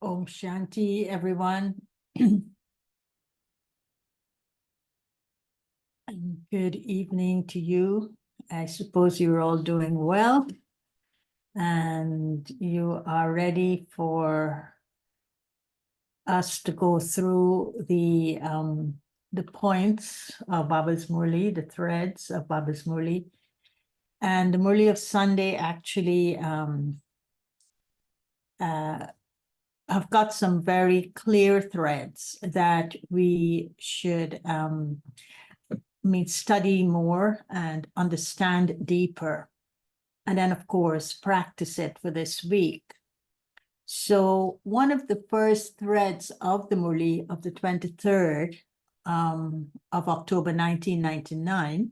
Om Shanti, everyone. And good evening to you. I suppose you're all doing well and you are ready for us to go through the points of Baba's Murli, the threads of Baba's Murli. And the Murli of Sunday actually have got some very clear threads that we should study more and understand deeper. And then, of course, practice it for this week. So one of the first threads of the Murli of the 23rd of October 1999,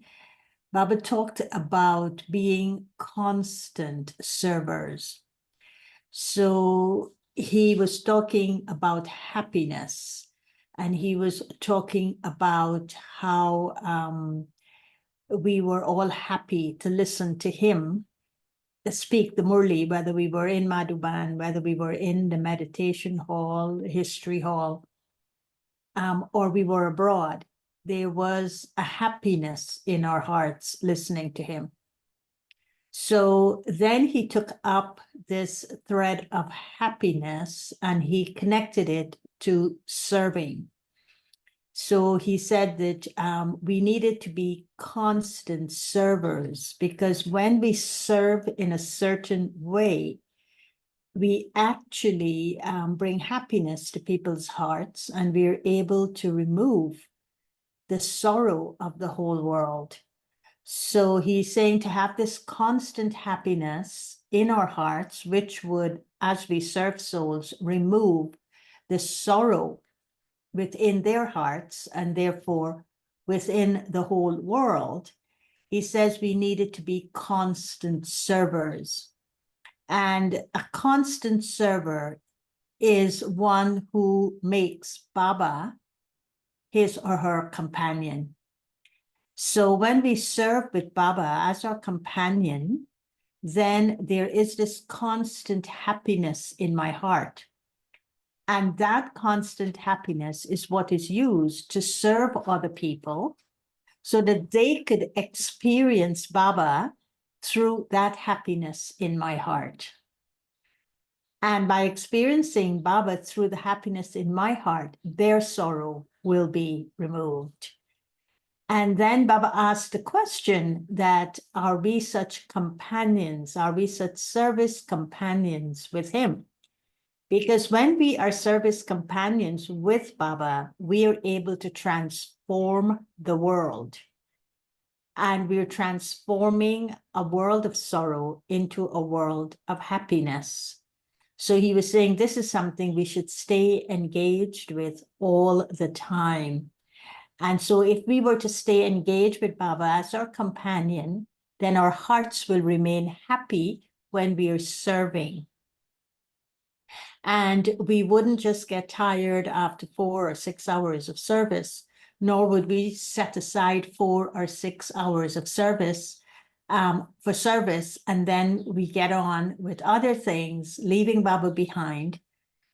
Baba talked about being constant servers. So he was talking about happiness, and he was talking about how we were all happy to listen to him speak the Murli, whether we were in Madhuban, whether we were in the meditation hall, history hall, or we were abroad. There was a happiness in our hearts listening to him. So then he took up this thread of happiness and he connected it to serving. So he said that we needed to be constant servers, because when we serve in a certain way, we actually bring happiness to people's hearts, and we're able to remove the sorrow of the whole world. So he's saying to have this constant happiness in our hearts, which would, as we serve souls, remove the sorrow within their hearts and therefore within the whole world. He says we needed to be constant servers. And a constant server is one who makes Baba his or her companion. So when we serve with Baba as our companion, then there is this constant happiness in my heart. And that constant happiness is what is used to serve other people so that they could experience Baba through that happiness in my heart. And by experiencing Baba through the happiness in my heart, their sorrow will be removed. And then Baba asked the question that, are we such companions? Are we such service companions with him? Because when we are service companions with Baba, we are able to transform the world. And we're transforming a world of sorrow into a world of happiness. So he was saying this is something we should stay engaged with all the time. And so if we were to stay engaged with Baba as our companion, then our hearts will remain happy when we are serving. And we wouldn't just get tired after 4 or 6 hours of service, nor would we set aside 4 or 6 hours of service for service, and then we get on with other things, leaving Baba behind.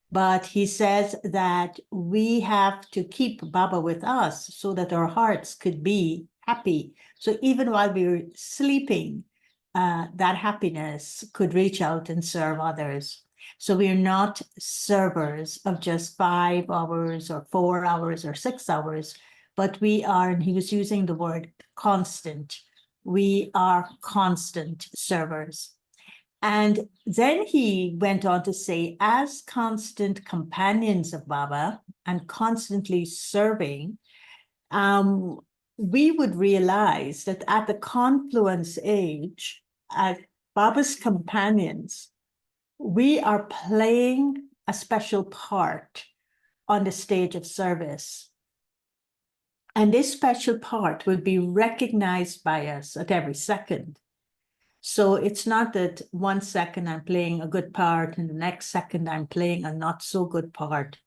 But he says that we have to keep Baba with us so that our hearts could be happy. So even while we were sleeping, that happiness could reach out and serve others. So we are not servers of just 5 hours or 4 hours or 6 hours, but we are, and he was using the word constant. We are constant servers. And then he went on to say, as constant companions of Baba and constantly serving, we would realize that at the confluence age, as Baba's companions, we are playing a special part on the stage of service. And this special part will be recognized by us at every second. So it's not that 1 second I'm playing a good part and the next second I'm playing a not so good part.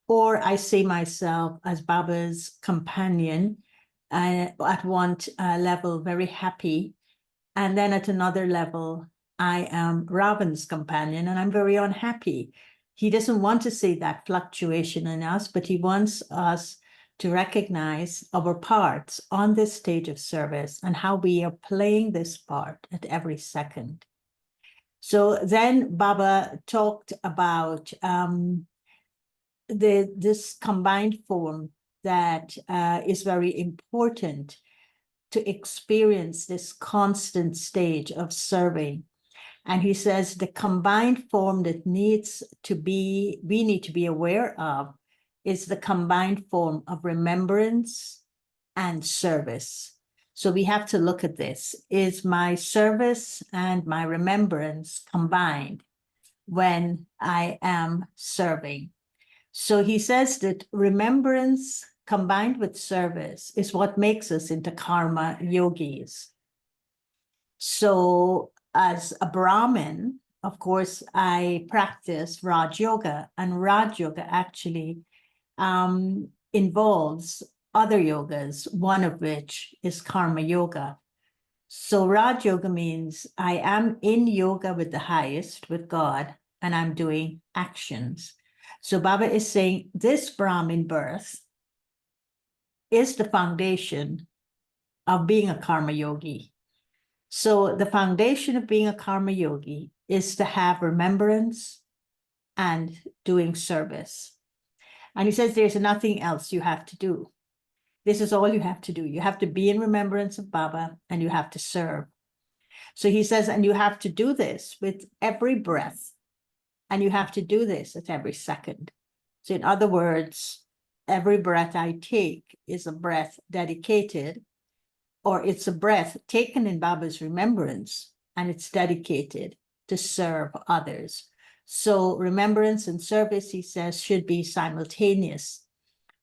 Or I see myself as Baba's companion at one level, very happy. And then at another level, I am Ravan's companion and I'm very unhappy. he doesn't want to see that fluctuation in us, but he wants us to recognize our parts on this stage of service and how we are playing this part at every second. So then Baba talked about this combined form that is very important to experience this constant stage of serving. And he says the combined form that we need to be aware of is the combined form of remembrance and service. So we have to look at this. Is my service and my remembrance combined when I am serving? So he says that remembrance combined with service is what makes us into karma yogis. So as a Brahmin, of course, I practice Raj Yoga, and Raj Yoga actually involves other yogas, one of which is karma yoga. So Raj Yoga means I am in yoga with the highest, with God, and I'm doing actions. So Baba is saying this Brahmin birth is the foundation of being a karma yogi. So the foundation of being a karma yogi is to have remembrance and doing service. And he says there's nothing else you have to do. This is all you have to do. You have to be in remembrance of Baba and you have to serve. So he says, and you have to do this with every breath, and you have to do this at every second. So in other words, every breath I take is a breath dedicated, or it's a breath taken in Baba's remembrance, and it's dedicated to serve others. So remembrance and service, he says, should be simultaneous.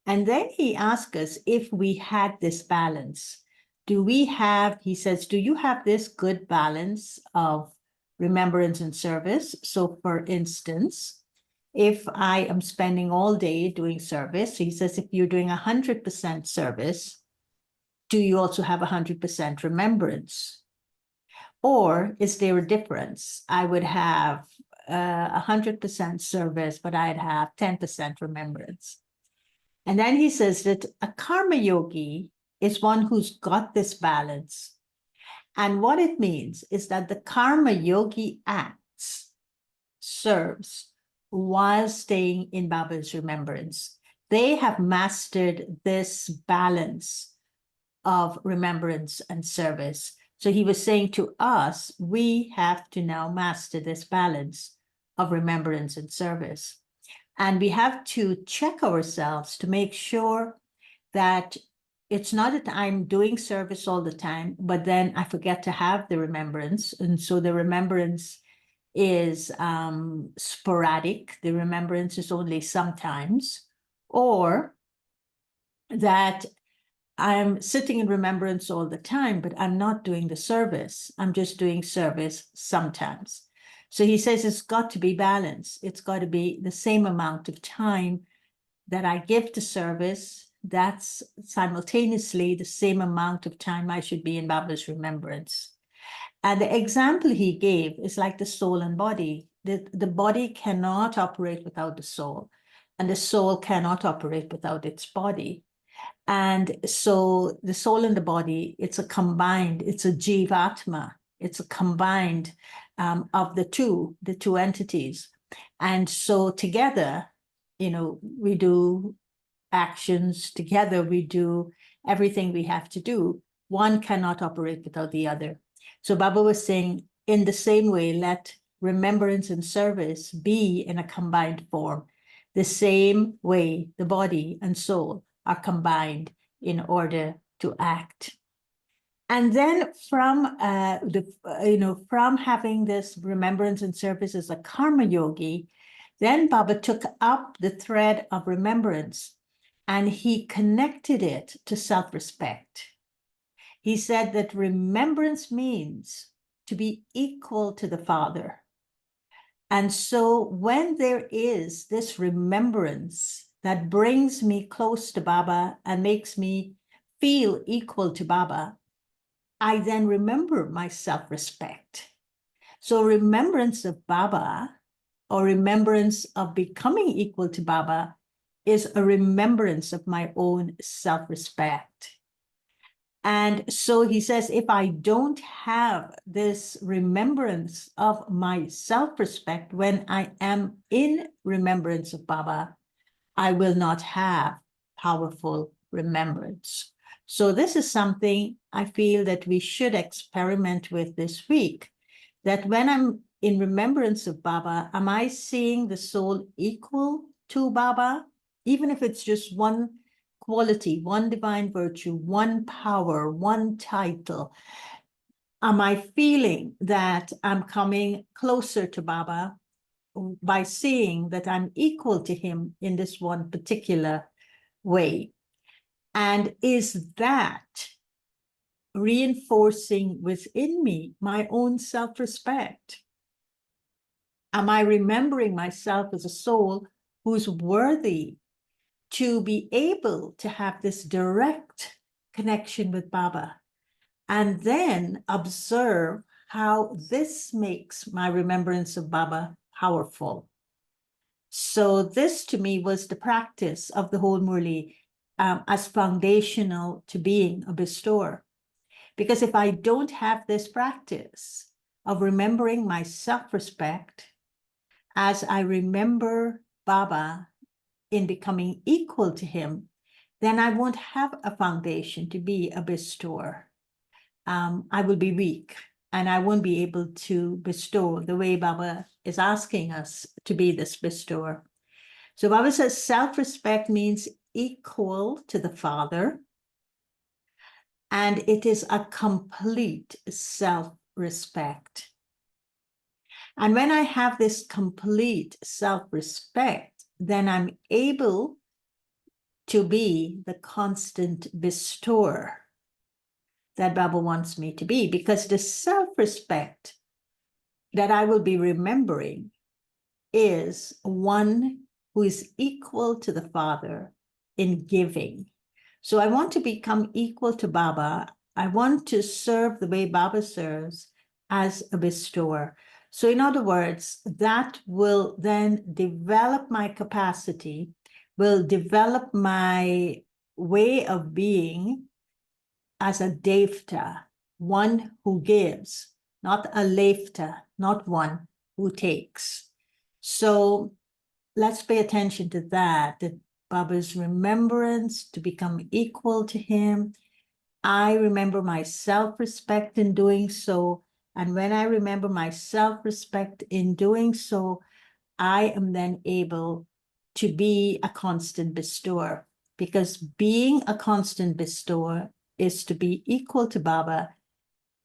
And then he asks us if we had this balance. Do we have, he says, do you have this good balance of remembrance and service? So for instance, if I am spending all day doing service, he says, if you're doing 100% service, do you also have 100% remembrance? Or is there a difference? I would have 100% service, but I'd have 10% remembrance. And then he says that a karma yogi is one who's got this balance. And what it means is that the karma yogi acts, serves, while staying in Baba's remembrance. They have mastered this balance of remembrance and service. So he was saying to us, we have to now master this balance of remembrance and service. And we have to check ourselves to make sure that it's not that I'm doing service all the time, but then I forget to have the remembrance. And so the remembrance is sporadic. The remembrance is only sometimes, or that I'm sitting in remembrance all the time, but I'm not doing the service. I'm just doing service sometimes. So he says it's got to be balanced. It's got to be the same amount of time that I give to service. That's simultaneously the same amount of time I should be in Baba's remembrance. And the example he gave is like the soul and body. The body cannot operate without the soul, and the soul cannot operate without its body. And so the soul and the body, it's a jivatma. It's a combined of the two entities. And so together, we do actions together, we do everything we have to do. One cannot operate without the other. So Baba was saying, in the same way, let remembrance and service be in a combined form. The same way the body and soul are combined in order to act. And then from from having this remembrance and service as a karma yogi, then Baba took up the thread of remembrance and he connected it to self-respect. He said that remembrance means to be equal to the Father. And so when there is this remembrance that brings me close to Baba and makes me feel equal to Baba, I then remember my self-respect. So remembrance of Baba or remembrance of becoming equal to Baba is a remembrance of my own self-respect. And so he says, if I don't have this remembrance of my self-respect when I am in remembrance of Baba, I will not have powerful remembrance. So this is something I feel that we should experiment with this week, that when I'm in remembrance of Baba, am I seeing the soul equal to Baba? Even if it's just one quality, one divine virtue, one power, one title. Am I feeling that I'm coming closer to Baba by seeing that I'm equal to him in this one particular way? And is that reinforcing within me my own self-respect? Am I remembering myself as a soul who's worthy to be able to have this direct connection with Baba? And then observe how this makes my remembrance of Baba powerful. So this to me was the practice of the whole Murli as foundational to being a bestower. Because if I don't have this practice of remembering my self-respect as I remember Baba in becoming equal to him, then I won't have a foundation to be a bestower. I will be weak and I won't be able to bestow the way Baba is asking us to be this bestower. So Baba says self-respect means equal to the Father, and it is a complete self-respect. And when I have this complete self-respect, then I'm able to be the constant bestower that Baba wants me to be, because the self-respect that I will be remembering is one who is equal to the Father in giving. So I want to become equal to Baba. I want to serve the way Baba serves as a bestower. So in other words, that will then develop my capacity, will develop my way of being as a devta, one who gives, not a lefta, not one who takes. So let's pay attention to that Baba's remembrance to become equal to him. I remember my self-respect in doing so. And when I remember my self-respect in doing so, I am then able to be a constant bestower, because being a constant bestower is to be equal to Baba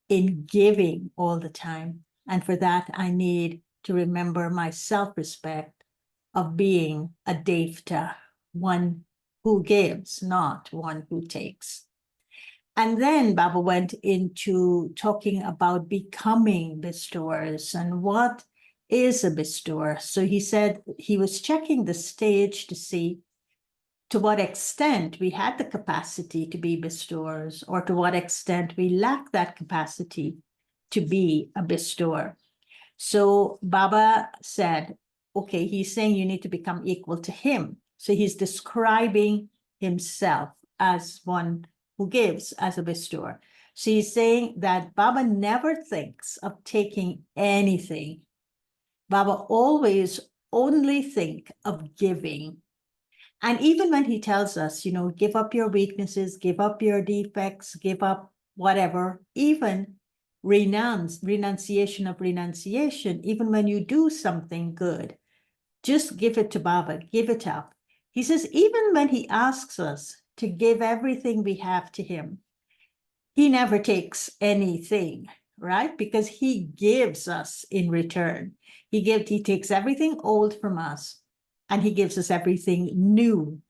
in giving all the time. And for that, I need to remember my self-respect of being a devta, one who gives, not one who takes. And then Baba went into talking about becoming bestowers and what is a bestower. So he said he was checking the stage to see to what extent we had the capacity to be bestowers, or to what extent we lack that capacity to be a bestower. So Baba said, okay, he's saying you need to become equal to him. So he's describing himself as one who gives, as a bestower. So he's saying that Baba never thinks of taking anything. Baba always only think of giving. And even when he tells us, give up your weaknesses, give up your defects, give up whatever, even renunciation of renunciation, even when you do something good, just give it to Baba, give it up. He says, even when he asks us to give everything we have to him, he never takes anything, right? Because he gives us in return. He takes everything old from us, and he gives us everything new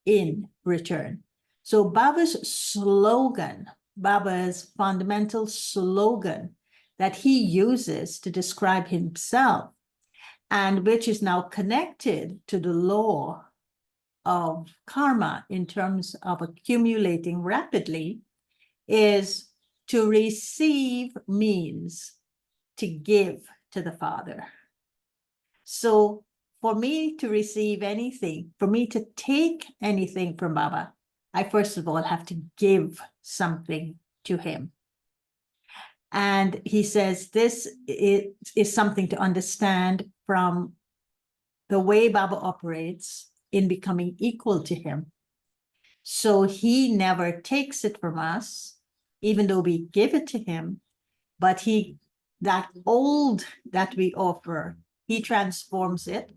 in return. So Baba's slogan, Baba's fundamental slogan that he uses to describe himself, and which is now connected to the law of karma in terms of accumulating rapidly, is to receive means to give to the Father. So for me to receive anything, for me to take anything from Baba, I first of all have to give something to him. And he says this is something to understand from the way Baba operates in becoming equal to him. So he never takes it from us, even though we give it to him, but that old that we offer, he transforms it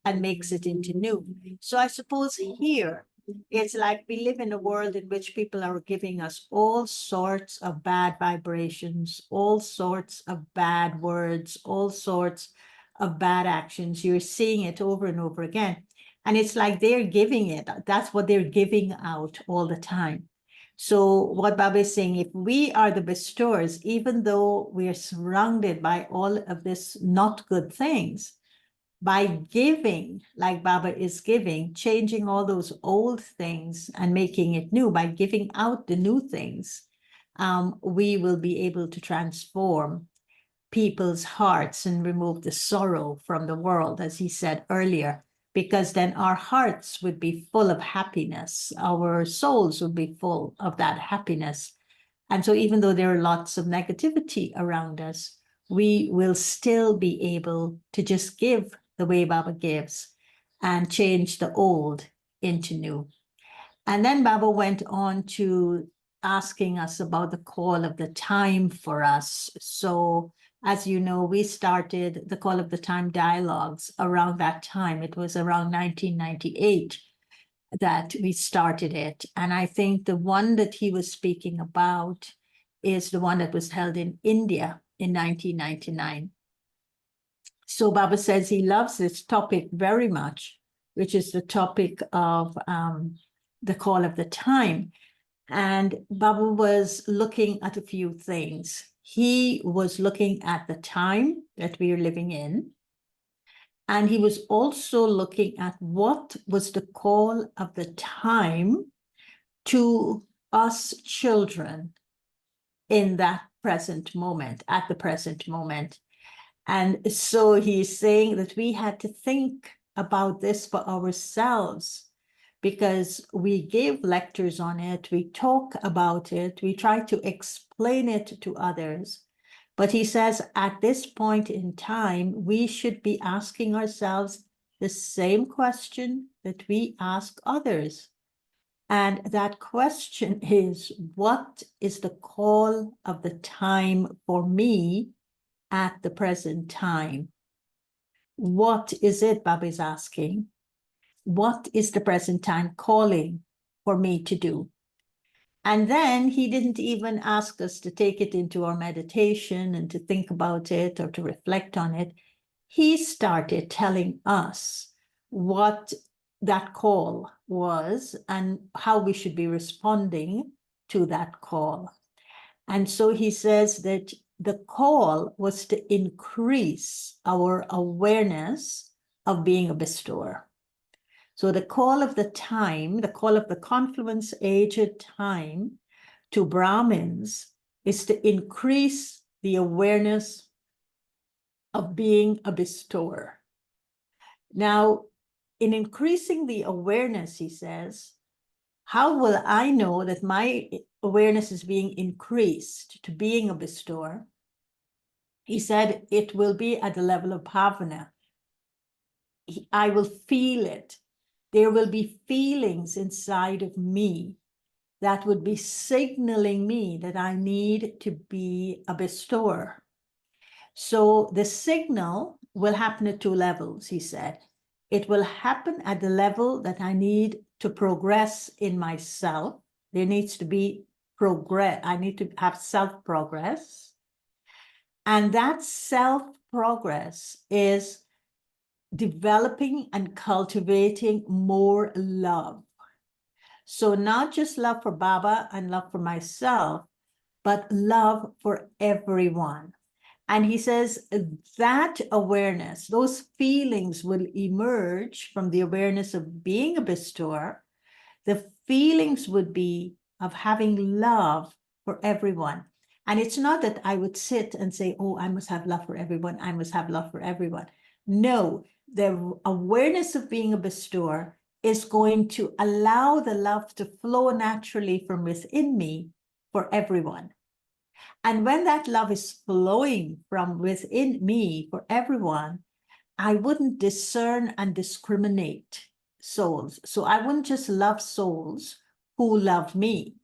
and makes it into new. So I suppose here, it's like we live in a world in which people are giving us all sorts of bad vibrations, all sorts of bad words, all sorts of bad actions. You're seeing it over and over again. And it's like they're giving it. That's what they're giving out all the time. So what Baba is saying, if we are the bestowers, even though we are surrounded by all of this not good things, by giving, like Baba is giving, changing all those old things and making it new, by giving out the new things, we will be able to transform people's hearts and remove the sorrow from the world, as he said earlier, because then our hearts would be full of happiness. Our souls would be full of that happiness. And so even though there are lots of negativity around us, we will still be able to just give the way Baba gives and change the old into new. And then Baba went on to asking us about the call of the time for us. So as you know, we started the Call of the Time dialogues around that time. It was around 1998 that we started it. And I think the one that he was speaking about is the one that was held in India in 1999. So Baba says he loves this topic very much, which is the topic of the call of the time. And Baba was looking at a few things. He was looking at the time that we are living in. And he was also looking at what was the call of the time to us children in that present moment, at the present moment. And so he's saying that we had to think about this for ourselves, because we give lectures on it, we talk about it, we try to explain it to others. But he says at this point in time, we should be asking ourselves the same question that we ask others. And that question is, what is the call of the time for me at the present time? What is it, Baba is asking? What is the present time calling for me to do? And then he didn't even ask us to take it into our meditation and to think about it or to reflect on it. He started telling us what that call was and how we should be responding to that call. And so he says that the call was to increase our awareness of being a bestower. So the call of the time, the call of the confluence aged time to Brahmins is to increase the awareness of being a bestower. Now, in increasing the awareness, he says, how will I know that my awareness is being increased to being a bestower? He said, it will be at the level of bhavana. I will feel it. There will be feelings inside of me that would be signaling me that I need to be a bestower. So the signal will happen at two levels, he said. It will happen at the level that I need to progress in myself. There needs to be progress. I need to have self-progress. And that self-progress is developing and cultivating more love. So not just love for Baba and love for myself, but love for everyone. And he says that awareness, those feelings will emerge from the awareness of being a bestower. The feelings would be of having love for everyone. And it's not that I would sit and say, oh, I must have love for everyone. I must have love for everyone. No, the awareness of being a bestower is going to allow the love to flow naturally from within me for everyone. And when that love is flowing from within me for everyone, I wouldn't discern and discriminate souls. So I wouldn't just love souls who love me,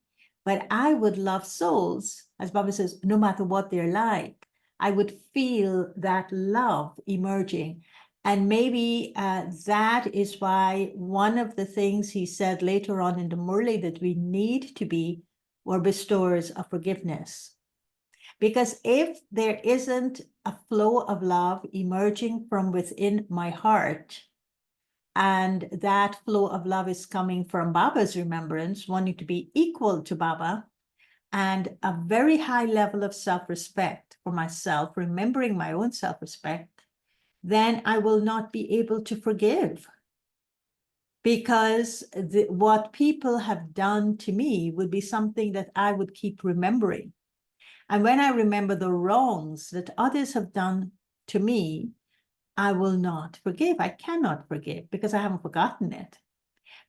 but I would love souls, as Baba says, no matter what they're like. I would feel that love emerging. And maybe that is why one of the things he said later on in the Murli, that we need to be were bestowers of forgiveness. Because if there isn't a flow of love emerging from within my heart, and that flow of love is coming from Baba's remembrance, wanting to be equal to Baba, and a very high level of self-respect for myself, remembering my own self-respect, then I will not be able to forgive. Because what people have done to me would be something that I would keep remembering. And when I remember the wrongs that others have done to me, I will not forgive. I cannot forgive because I haven't forgotten it.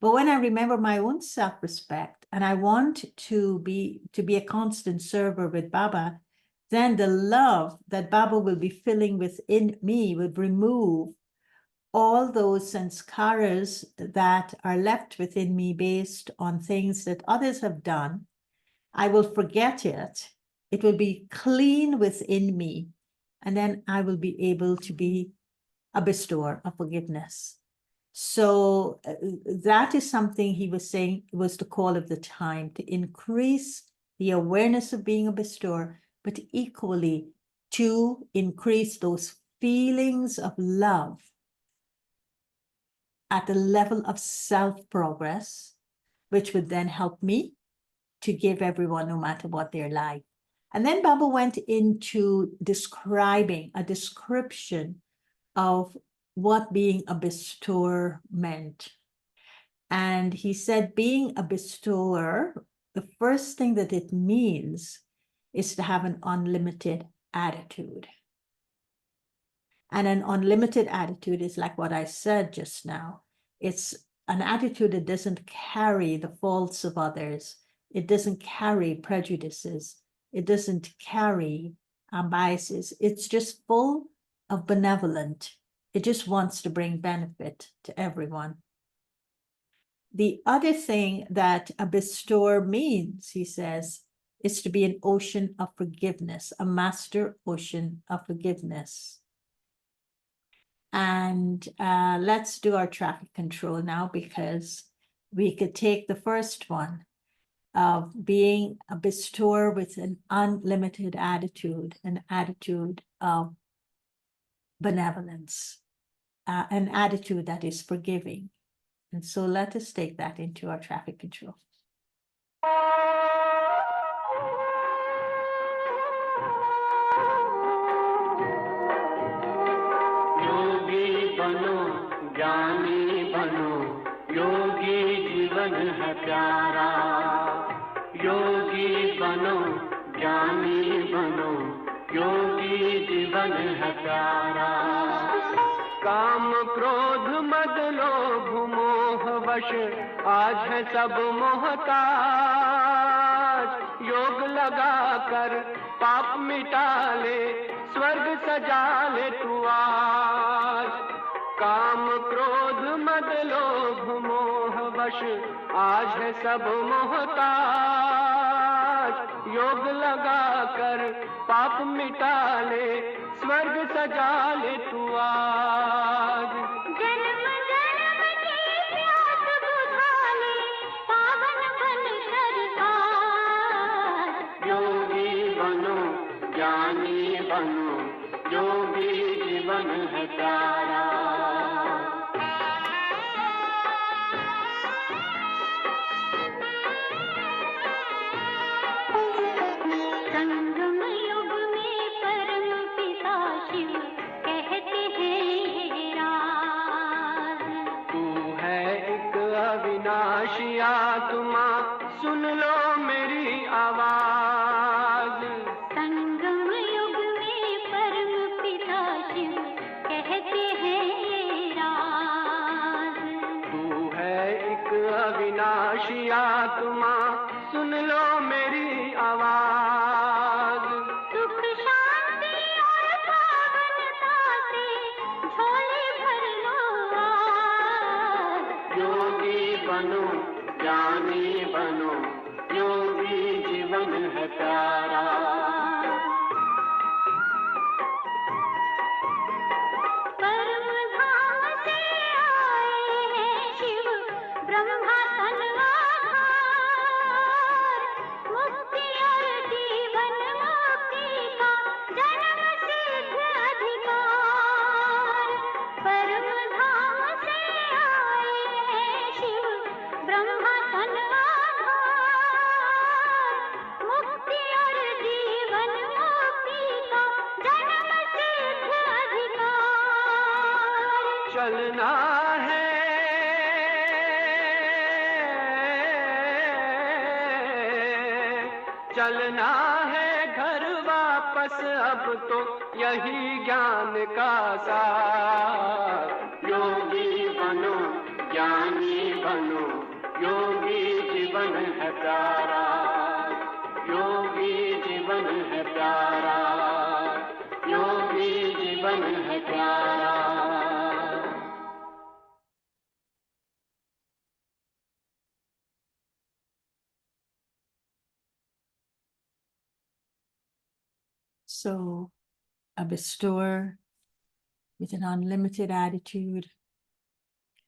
But when I remember my own self-respect and I want to be a constant server with Baba, then the love that Baba will be filling within me would remove all those sanskaras that are left within me based on things that others have done. I will forget it. It will be clean within me. And then I will be able to be a bestower of forgiveness. So that is something he was saying was the call of the time, to increase the awareness of being a bestower, but equally to increase those feelings of love at the level of self-progress, which would then help me to give everyone, no matter what they're like. And then Baba went into describing a description of what being a bestower meant. And he said, being a bestower, the first thing that it means is to have an unlimited attitude. And an unlimited attitude is like what I said just now. It's an attitude that doesn't carry the faults of others. It doesn't carry prejudices. It doesn't carry biases. It's just full of benevolent. It just wants to bring benefit to everyone. The other thing that a bestower means, he says, is to be an ocean of forgiveness, a master ocean of forgiveness. And let's do our traffic control now, because we could take the first one of being a bestower with an unlimited attitude, an attitude of benevolence, an attitude that is forgiving. And so let us take that into our traffic control. योगी बनो ज्ञानी बनो योगी जीवन है प्यारा योगी बनो ज्ञानी बनो योगी जीवन है प्यारा काम क्रोध मद लोभ मोह वश आज है सब मोहताज योग लगा कर पाप मिटा ले स्वर्ग सजा ले तू आज काम क्रोध मद लोभ मोह वश आज है सब मोहताज योग लगा कर पाप मिटा ले स्वर्ग सजा ले तू आज जन्म जन्म की प्यास बुझा ले पावन बन कर आज योगी बनो ज्ञानी बनो योगी जीवन है प्यारा आत्मा सुन लो मेरी आवाज संगम युग में परम पिता शिव कहते हैं अविनाशी आत्मा सुन लो मेरी आवाज। सुख शांति और पावनता से झोली भर लो आज। योगी बनो ज्ञानी बनो, योगी जीवन है प्यारा। परम धाम से आए हैं शिव ब्रह्मा तन आधार। मुक्ति और जीवन मुक्ति का जन्म सिद्ध अधिकार। परम धाम से आए हैं शिव ब्रह्मा तन आधार। मुक्ति और जीवन मुक्ति का जन्म सिद्ध अधिकार। चलना है चलना है घर वापस, अब तो यही ज्ञान का सार। योगी बनो ज्ञानी बनो, योगी जीवन है प्यारा। योगी जीवन है प्यारा, योगी जीवन है प्यारा। So, a bestower with an unlimited attitude,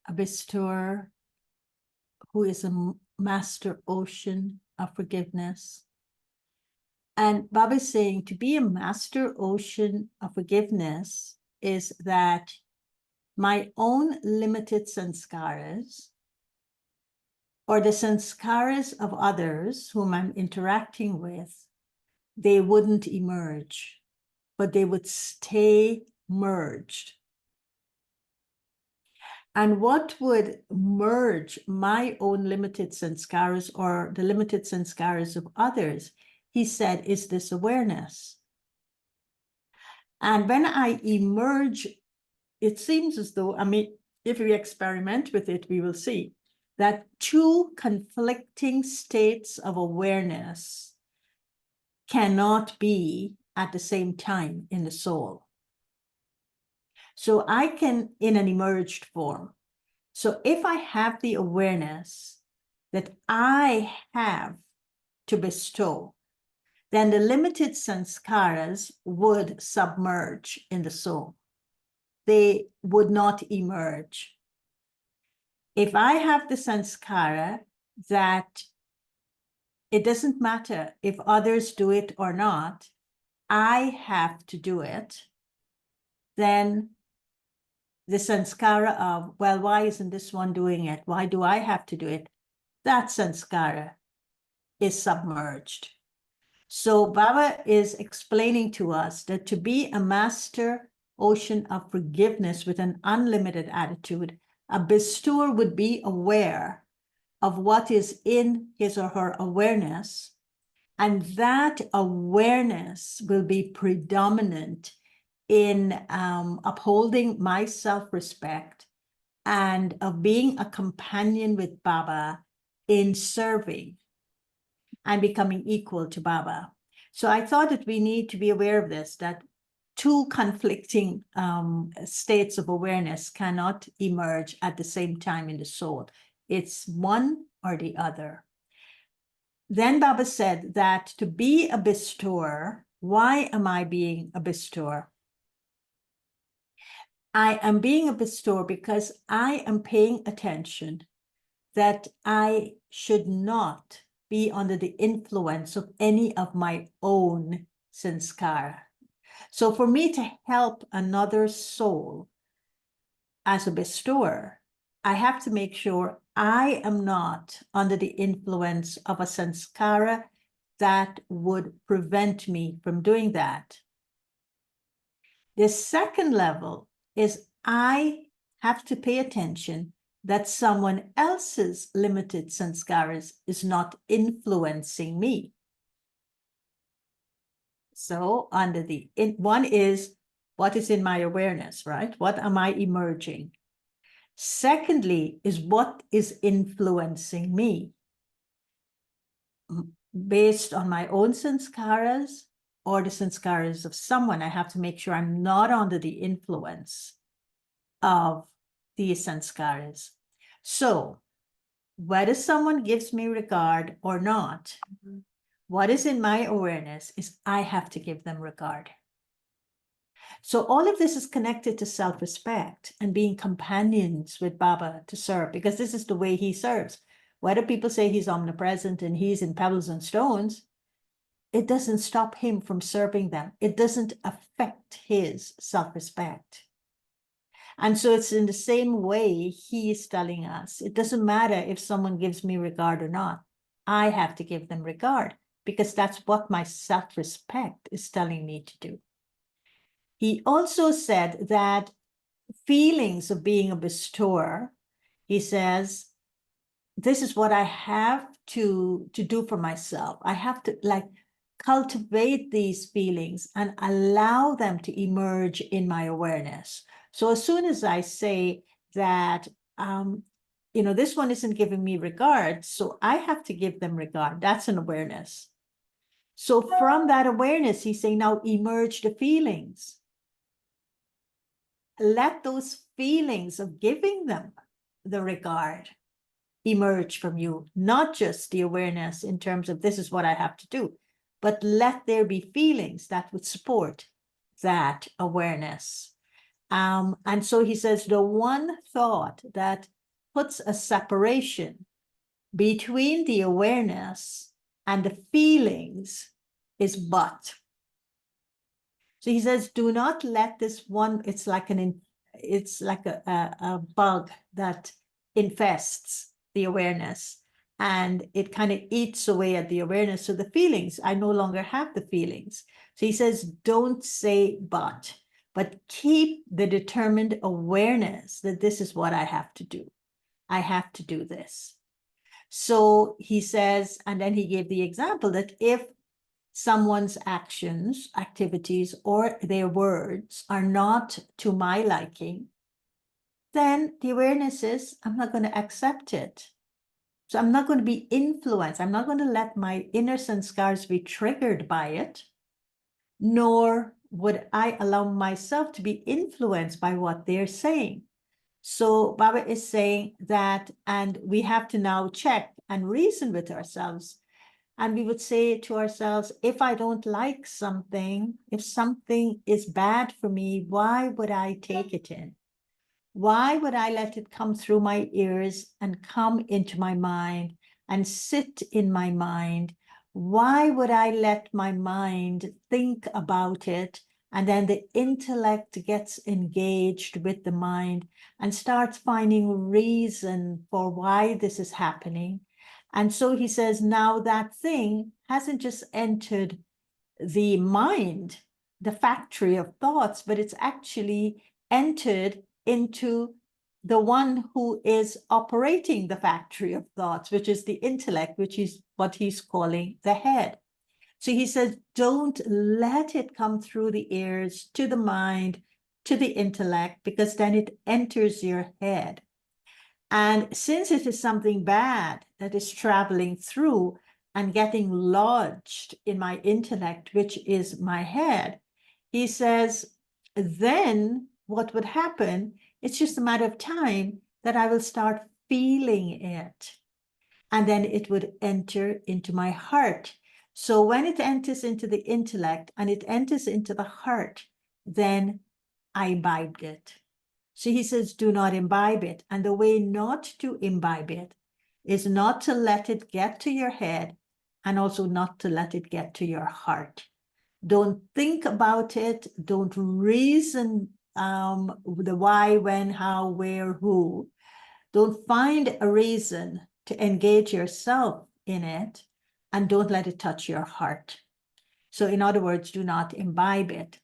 a bestower who is a master ocean of forgiveness. And Baba is saying to be a master ocean of forgiveness is that my own limited sanskaras, or the sanskaras of others whom I'm interacting with, they wouldn't emerge, but they would stay merged. And what would merge my own limited sanskaras or the limited sanskaras of others, he said, is this awareness. And when I emerge, it seems as though, I mean, if we experiment with it, we will see that two conflicting states of awareness cannot be at the same time in the soul. So I can, in an emerged form. So if I have the awareness that I have to bestow, then the limited sanskaras would submerge in the soul. They would not emerge. If I have the sanskara that it doesn't matter if others do it or not, I have to do it, then the sanskara of, well, why isn't this one doing it? Why do I have to do it? That sanskara is submerged. So Baba is explaining to us that to be a master ocean of forgiveness with an unlimited attitude, a bestower would be aware of what is in his or her awareness, and that awareness will be predominant in upholding my self-respect and of being a companion with Baba in serving and becoming equal to Baba. So I thought that we need to be aware of this, that two conflicting states of awareness cannot emerge at the same time in the soul. It's one or the other. Then Baba said that to be a bestower, why am I being a bestower? I am being a bestower because I am paying attention that I should not be under the influence of any of my own sanskara. So for me to help another soul as a bestower, I have to make sure I am not under the influence of a sanskara that would prevent me from doing that. The second level is I have to pay attention that someone else's limited sanskaras is not influencing me. So under the, one is what is in my awareness, right? What am I emerging? Secondly, is what is influencing me based on my own sanskaras or the sanskaras of someone. I have to make sure I'm not under the influence of these sanskaras. So whether someone gives me regard or not, what is in my awareness is I have to give them regard. So all of this is connected to self-respect and being companions with Baba to serve, because this is the way he serves. Whether people say he's omnipresent and he's in pebbles and stones, it doesn't stop him from serving them. It doesn't affect his self-respect. And so it's in the same way he is telling us, it doesn't matter if someone gives me regard or not. I have to give them regard, because that's what my self-respect is telling me to do. He also said that feelings of being a bestower, he says, this is what I have to do for myself. I have to cultivate these feelings and allow them to emerge in my awareness. So as soon as I say that, this one isn't giving me regard, so I have to give them regard, that's an awareness. So from that awareness, he's saying, now emerge the feelings. Let those feelings of giving them the regard emerge from you, not just the awareness in terms of this is what I have to do, but let there be feelings that would support that awareness. And so he says, the one thought that puts a separation between the awareness and the feelings is but. So he says, do not let this one, it's like a bug that infests the awareness, and it kind of eats away at the awareness. So the feelings, I no longer have the feelings. So he says, don't say but keep the determined awareness that this is what I have to do. I have to do this. So he says, and then he gave the example that if someone's actions, activities, or their words are not to my liking, then the awareness is, I'm not going to accept it. So I'm not going to be influenced. I'm not going to let my inner sanskars be triggered by it, nor would I allow myself to be influenced by what they're saying. So Baba is saying that, and we have to now check and reason with ourselves. And we would say to ourselves, if I don't like something, if something is bad for me, why would I take it in? Why would I let it come through my ears and come into my mind and sit in my mind? Why would I let my mind think about it, and then the intellect gets engaged with the mind and starts finding reason for why this is happening? And so he says, now that thing hasn't just entered the mind, the factory of thoughts, but it's actually entered into the one who is operating the factory of thoughts, which is the intellect, which is what he's calling the head. So he says, don't let it come through the ears to the mind, to the intellect, because then it enters your head. And since it is something bad that is traveling through and getting lodged in my intellect, which is my head, he says, then what would happen, it's just a matter of time that I will start feeling it. And then it would enter into my heart. So when it enters into the intellect and it enters into the heart, then I imbibed it. So he says, do not imbibe it. And the way not to imbibe it is not to let it get to your head, and also not to let it get to your heart. Don't think about it. Don't reason the why, when, how, where, who. Don't find a reason to engage yourself in it, and don't let it touch your heart. So in other words, do not imbibe it.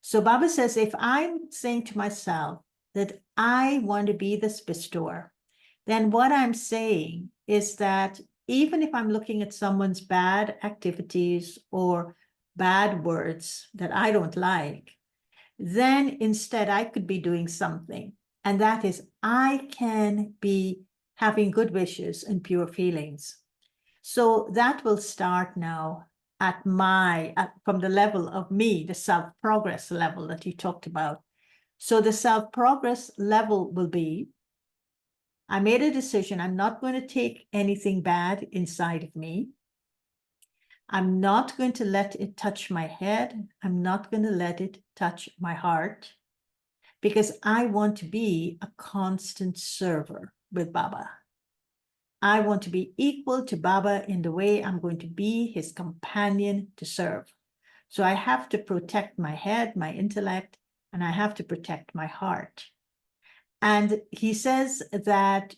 So Baba says, if I'm saying to myself that I want to be this bestower, then what I'm saying is that even if I'm looking at someone's bad activities or bad words that I don't like, then instead I could be doing something And that is, I can be having good wishes and pure feelings. So that will start now from the level of me, the self-progress level that you talked about. So the self-progress level will be, I made a decision, I'm not going to take anything bad inside of me. I'm not going to let it touch my head. I'm not going to let it touch my heart, because I want to be a constant server with Baba. I want to be equal to Baba in the way I'm going to be his companion to serve. So I have to protect my head, my intellect, and I have to protect my heart. And he says that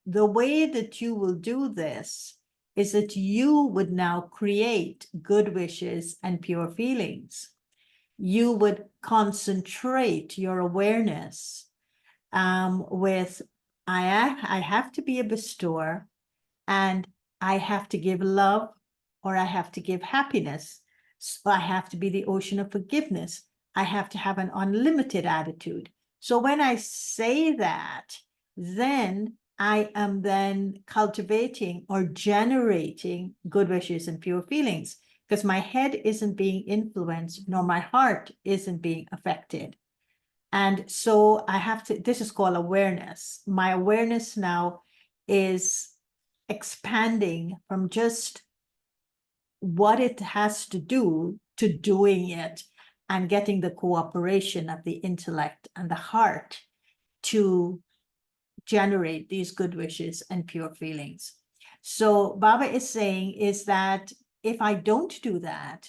the way that you will do this is that you would now create good wishes and pure feelings. You would concentrate your awareness with, I have to be a bestower, and I have to give love, or I have to give happiness. So I have to be the ocean of forgiveness. I have to have an unlimited attitude. So when I say that, then I am then cultivating or generating good wishes and pure feelings, because my head isn't being influenced, nor my heart isn't being affected. And so I have to, this is called awareness. My awareness now is expanding from just what it has to do to doing it, and getting the cooperation of the intellect and the heart to generate these good wishes and pure feelings. So Baba is saying is that if I don't do that,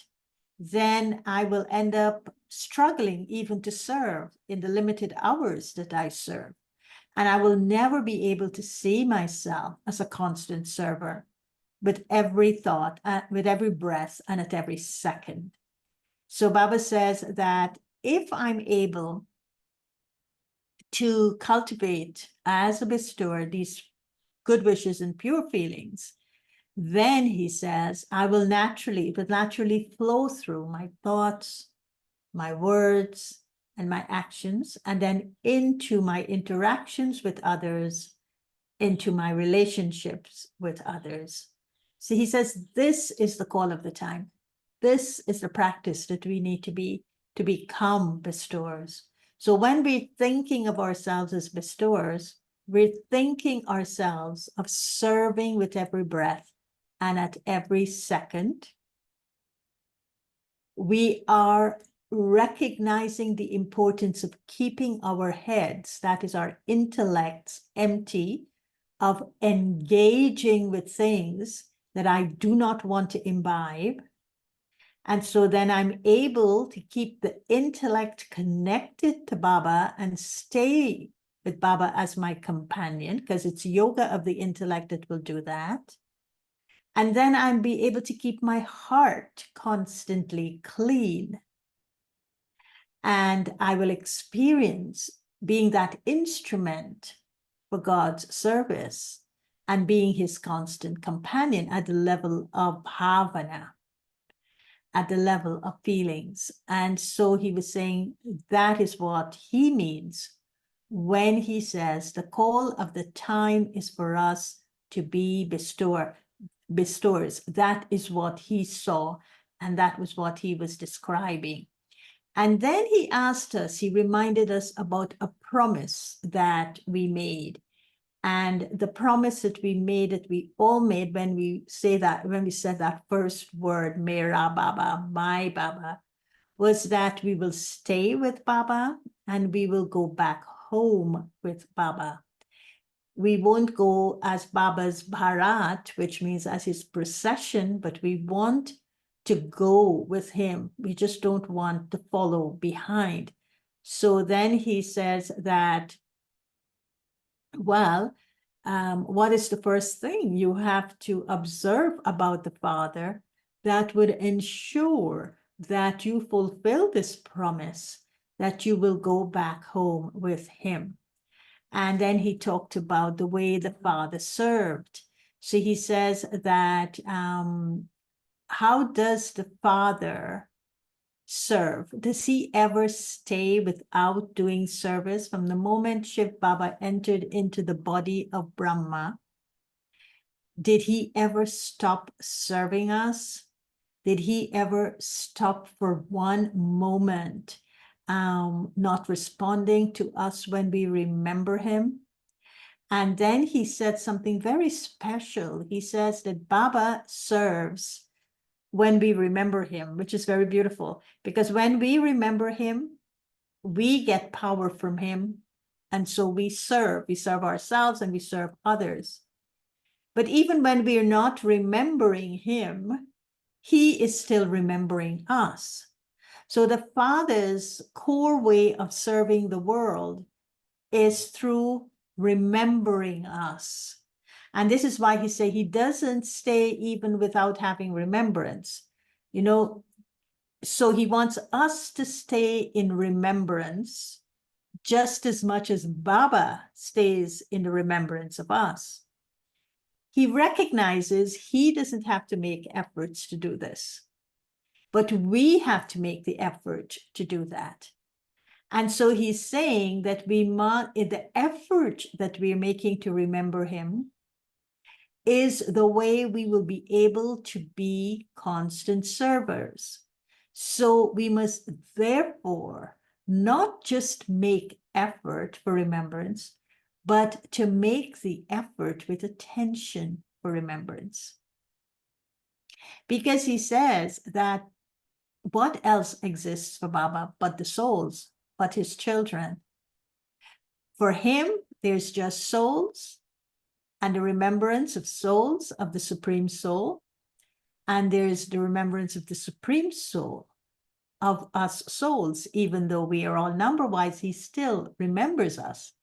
then I will end up struggling even to serve in the limited hours that I serve. And I will never be able to see myself as a constant server with every thought, with every breath, and at every second. So Baba says that if I'm able to cultivate as a bestower these good wishes and pure feelings, then he says, it will naturally flow through my thoughts, my words, and my actions, and then into my interactions with others, into my relationships with others. So he says, this is the call of the time. This is the practice that we need to become bestowers. So when we're thinking of ourselves as bestowers, we're thinking ourselves of serving with every breath and at every second. We are recognizing the importance of keeping our heads, that is our intellects, empty, of engaging with things that I do not want to imbibe. And so then I'm able to keep the intellect connected to Baba and stay with Baba as my companion, because it's yoga of the intellect that will do that. And then I'll be able to keep my heart constantly clean. And I will experience being that instrument for God's service and being his constant companion at the level of bhavana, at the level of feelings. And so he was saying that is what he means when he says the call of the time is for us to be bestowers. That is what he saw, and that was what he was describing. And then he asked us, he reminded us about a promise that we made. And the promise that we made, that we all made when we said that first word, Mera Baba, my Baba, was that we will stay with Baba and we will go back home with Baba. We won't go as Baba's Bharat, which means as his procession, but we want to go with him. We just don't want to follow behind. So then he says that, well, what is the first thing you have to observe about the Father that would ensure that you fulfill this promise, that you will go back home with him? And then he talked about the way the Father served. So he says that how does the Father serve? Does he ever stay without doing service? From the moment Shiv Baba entered into the body of Brahma, did he ever stop serving us? Did he ever stop for one moment, not responding to us when we remember him? And then he said something very special. He says that Baba serves when we remember him, which is very beautiful, because when we remember him, we get power from him. And so we serve ourselves and we serve others. But even when we are not remembering him, he is still remembering us. So the Father's core way of serving the world is through remembering us. And this is why he say he doesn't stay even without having remembrance. You know, so he wants us to stay in remembrance just as much as Baba stays in the remembrance of us. He recognizes he doesn't have to make efforts to do this, but we have to make the effort to do that. And so he's saying that the effort that we're making to remember him is the way we will be able to be constant servers. So we must therefore not just make effort for remembrance, but to make the effort with attention for remembrance. Because he says that what else exists for Baba but the souls, but his children? For him, there's just souls and the remembrance of souls of the Supreme Soul. And there's the remembrance of the Supreme Soul of us souls. Even though we are all number-wise, he still remembers us.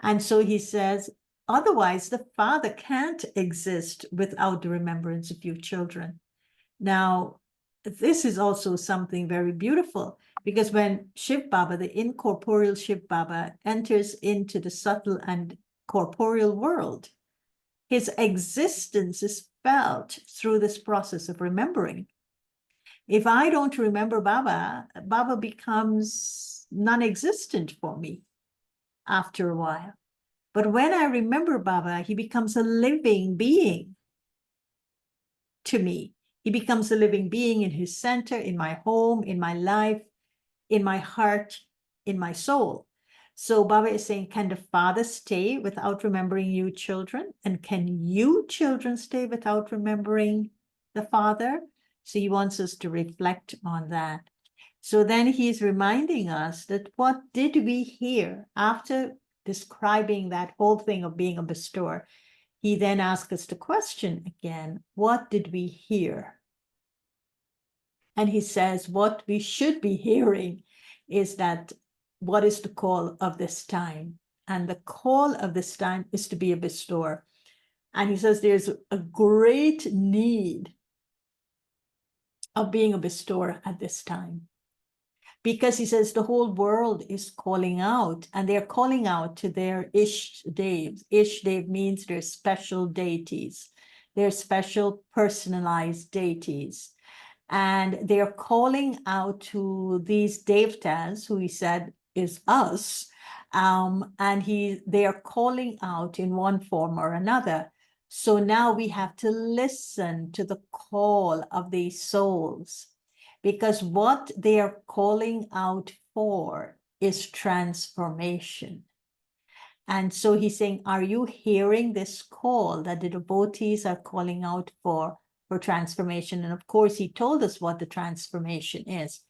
And so he says, otherwise the Father can't exist without the remembrance of you children. Now, this is also something very beautiful, because when Shiv Baba, the incorporeal Shiv Baba, enters into the subtle and corporeal world, his existence is felt through this process of remembering. If I don't remember Baba, Baba becomes non-existent for me after a while. But when I remember Baba, he becomes a living being to me. He becomes a living being in his center, in my home, in my life, in my heart, in my soul. So Baba is saying, can the Father stay without remembering you children? And can you children stay without remembering the Father? So he wants us to reflect on that. So then he's reminding us that what did we hear after describing that whole thing of being a bestower? He then asks us to question again, what did we hear? And he says, what we should be hearing is that, what is the call of this time? And the call of this time is to be a bestower. And he says there's a great need of being a bestower at this time. Because he says the whole world is calling out, and they're calling out to their Ishdev. Ishdev means they're special deities. They're special personalized deities. And they're calling out to these devtas, who he said is us, and they are calling out in one form or another. So now we have to listen to the call of these souls, because what they are calling out for is transformation. And so he's saying, are you hearing this call that the devotees are calling out for transformation? And of course, he told us what the transformation is.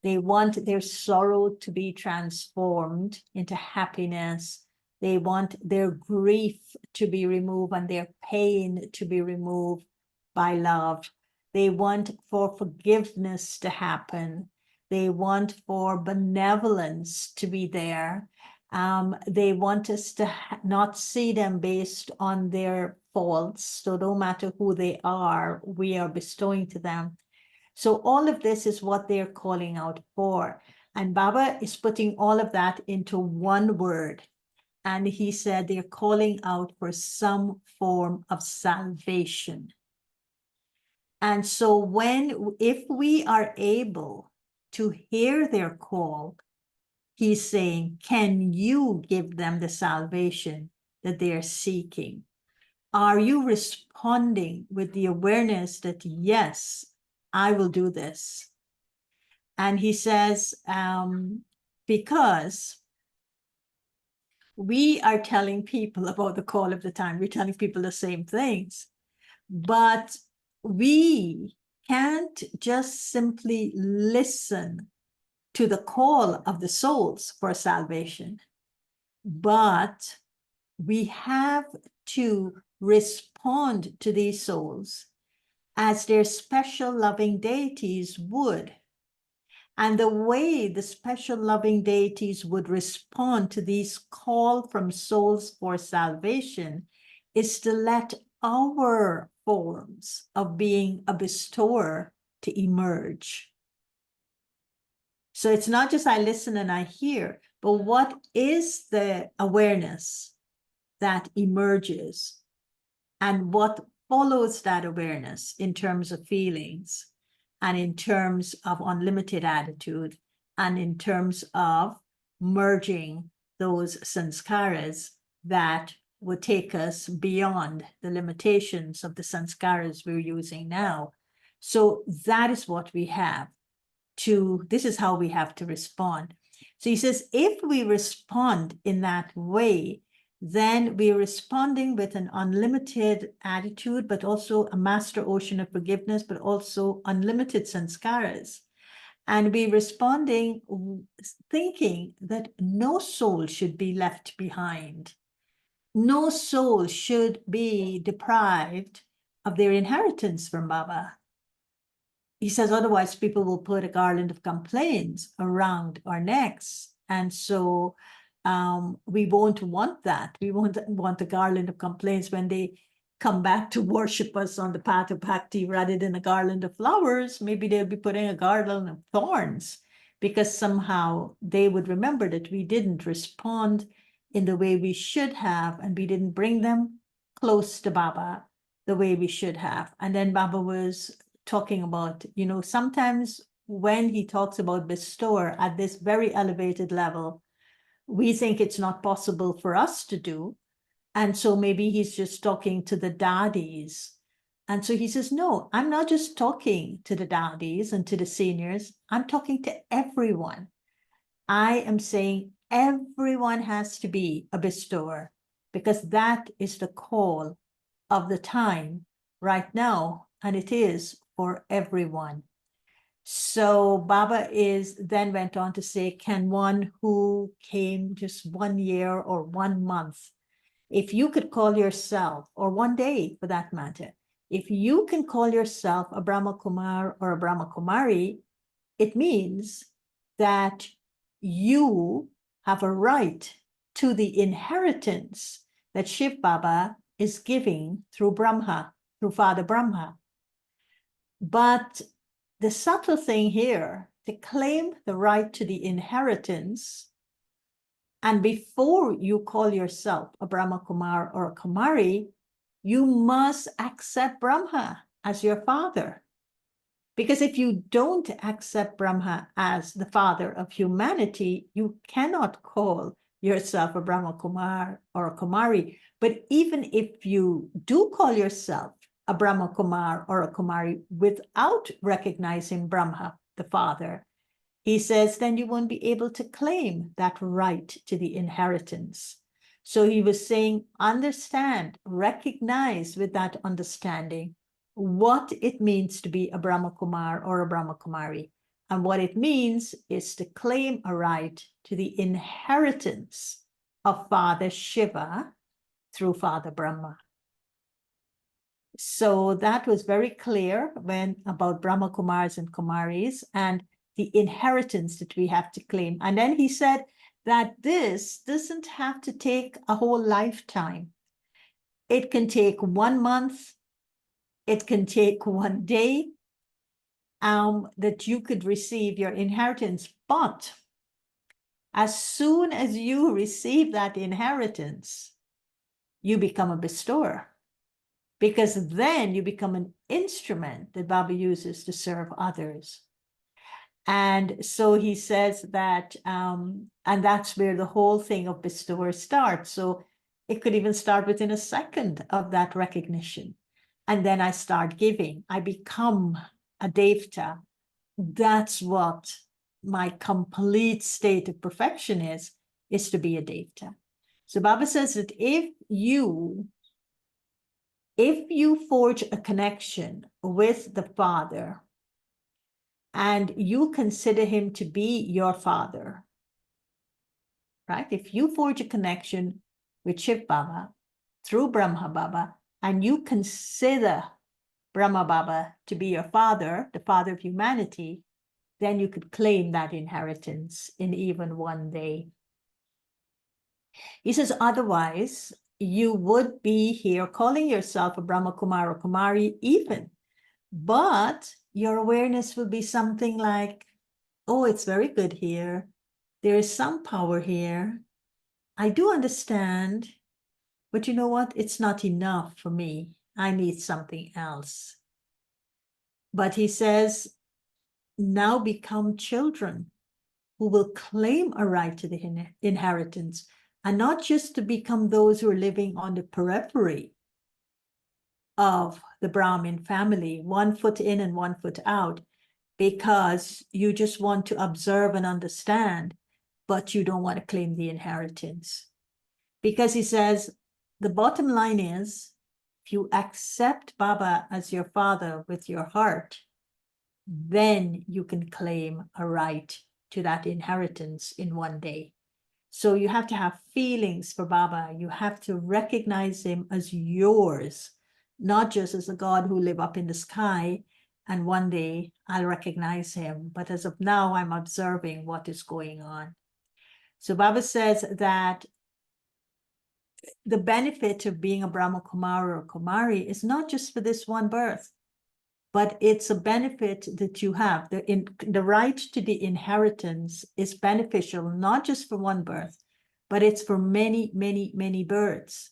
They want their sorrow to be transformed into happiness. They want their grief to be removed and their pain to be removed by love. They want for forgiveness to happen. They want for benevolence to be there. They want us to not see them based on their faults. So no matter who they are, we are bestowing to them. So all of this is what they're calling out for. And Baba is putting all of that into one word. And he said they're calling out for some form of salvation. And so if we are able to hear their call, he's saying, can you give them the salvation that they are seeking? Are you responding with the awareness that, yes, I will do this? And he says, because we are telling people about the call of the time, we're telling people the same things, but we can't just simply listen to the call of the souls for salvation, but we have to respond to these souls as their special loving deities would. And the way the special loving deities would respond to these call from souls for salvation is to let our forms of being a bestower to emerge. So it's not just I listen and I hear, but what is the awareness that emerges and what follows that awareness in terms of feelings and in terms of unlimited attitude and in terms of merging those sanskaras that would take us beyond the limitations of the sanskaras we're using now. So that is what we have to, this is how we have to respond. So he says, if we respond in that way, then we're responding with an unlimited attitude, but also a master ocean of forgiveness, but also unlimited sanskaras. And we're responding thinking that no soul should be left behind. No soul should be deprived of their inheritance from Baba. He says, otherwise people will put a garland of complaints around our necks. And so we won't want that. We won't want a garland of complaints when they come back to worship us on the path of bhakti rather than a garland of flowers. Maybe they'll be putting a garland of thorns because somehow they would remember that we didn't respond in the way we should have, and we didn't bring them close to Baba the way we should have. And then Baba was talking about, sometimes when he talks about bestower at this very elevated level, we think it's not possible for us to do. And so maybe he's just talking to the daddies. And so he says, no, I'm not just talking to the daddies and to the seniors. I'm talking to everyone. I am saying everyone has to be a bestower because that is the call of the time right now. And it is for everyone. So Baba then went on to say, can one who came just 1 year or 1 month, if you could call yourself, or 1 day for that matter, if you can call yourself a Brahma Kumar or a Brahma Kumari, it means that you have a right to the inheritance that Shiv Baba is giving through Brahma, through Father Brahma. But the subtle thing here, to claim the right to the inheritance, and before you call yourself a Brahma Kumar or a Kumari, you must accept Brahma as your father. Because if you don't accept Brahma as the father of humanity, you cannot call yourself a Brahma Kumar or a Kumari. But even if you do call yourself a Brahma Kumar or a Kumari without recognizing Brahma, the father, he says, then you won't be able to claim that right to the inheritance. So he was saying, understand, recognize with that understanding what it means to be a Brahma Kumar or a Brahma Kumari. And what it means is to claim a right to the inheritance of Father Shiva through Father Brahma. So that was very clear about Brahma Kumars and Kumaris and the inheritance that we have to claim. And then he said that this doesn't have to take a whole lifetime. It can take 1 month, it can take 1 day, that you could receive your inheritance. But as soon as you receive that inheritance, you become a bestower, because then you become an instrument that Baba uses to serve others. And so he says that, and that's where the whole thing of bestower starts. So it could even start within a second of that recognition. And then I start giving. I become a devta. That's what my complete state of perfection is to be a devta. So Baba says that if you forge a connection with the Father, and you consider him to be your father, right? If you forge a connection with Shiv Baba through Brahma Baba, and you consider Brahma Baba to be your father, the father of humanity, then you could claim that inheritance in even one day. He says, otherwise, you would be here calling yourself a Brahma Kumar or Kumari even, but your awareness will be something like, oh, it's very good here. There is some power here. I do understand, but you know what? It's not enough for me. I need something else. But he says, now become children who will claim a right to the inheritance, and not just to become those who are living on the periphery of the Brahmin family, 1 foot in and 1 foot out, because you just want to observe and understand, but you don't want to claim the inheritance. Because he says, the bottom line is, if you accept Baba as your father with your heart, then you can claim a right to that inheritance in one day. So you have to have feelings for Baba. You have to recognize him as yours, not just as a God who live up in the sky, and one day I'll recognize him. But as of now, I'm observing what is going on. So Baba says that the benefit of being a Brahma Kumara or Kumari is not just for this one birth, but it's a benefit that you have. The right to the inheritance is beneficial, not just for one birth, but it's for many, many, many births.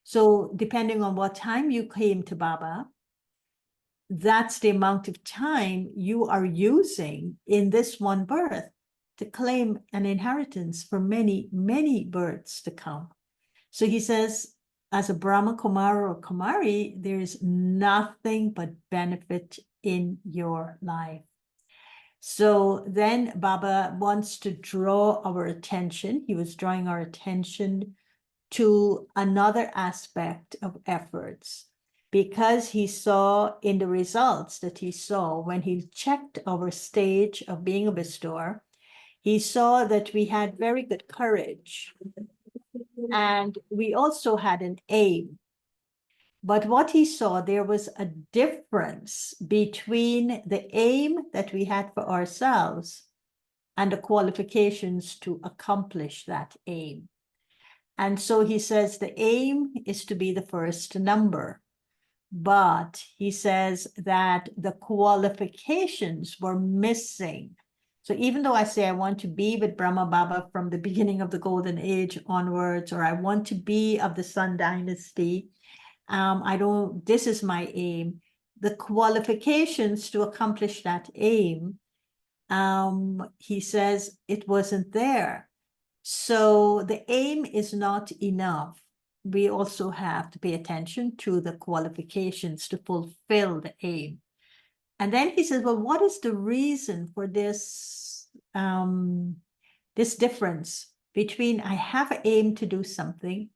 So depending on what time you came to Baba, that's the amount of time you are using in this one birth to claim an inheritance for many, many births to come. So he says, as a Brahma Kumara or Kumari, there is nothing but benefit in your life. So then Baba wants to draw our attention. He was drawing our attention to another aspect of efforts, because he saw in the results that he saw when he checked our stage of being a bestower, he saw that we had very good courage. And we also had an aim. But what he saw, there was a difference between the aim that we had for ourselves and the qualifications to accomplish that aim. And so he says the aim is to be the first number. But he says that the qualifications were missing. So even though I say I want to be with Brahma Baba from the beginning of the Golden Age onwards, or I want to be of the Sun Dynasty, this is my aim. The qualifications to accomplish that aim, he says it wasn't there. So the aim is not enough. We also have to pay attention to the qualifications to fulfill the aim. And then he says, well, what is the reason for this, this difference between I have an aim to do something,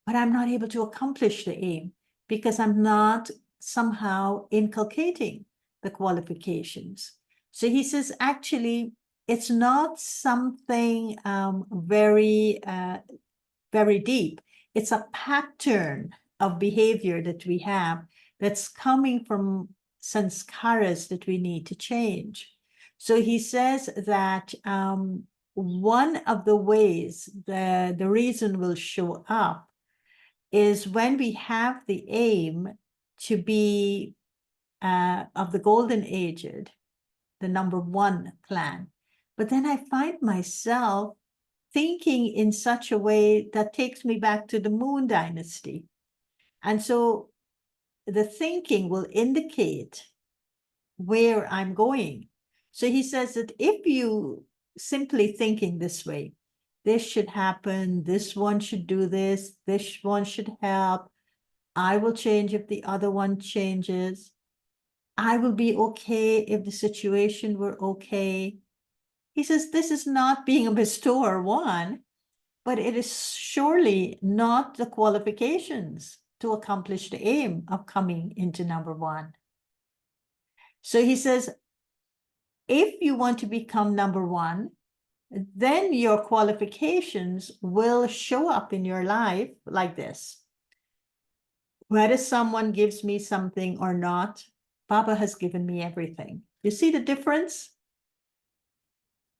but I'm not able to accomplish the aim because I'm not somehow inculcating the qualifications. So he says, actually, it's not something very deep. It's a pattern of behavior that we have that's coming from sanskaras that we need to change. So he says that one of the ways the reason will show up is when we have the aim to be of the golden aged, the number 1 clan. But then I find myself thinking in such a way that takes me back to the Moon Dynasty. And so the thinking will indicate where I'm going. So he says that if you simply thinking this way, this should happen, this one should do this one should help, I will change if the other one changes, I will be okay if the situation were okay. He says this is not being a bestower, one, but it is surely not the qualifications to accomplish the aim of coming into number one. So he says, if you want to become number one, then your qualifications will show up in your life like this. Whether someone gives me something or not, Baba has given me everything. You see the difference?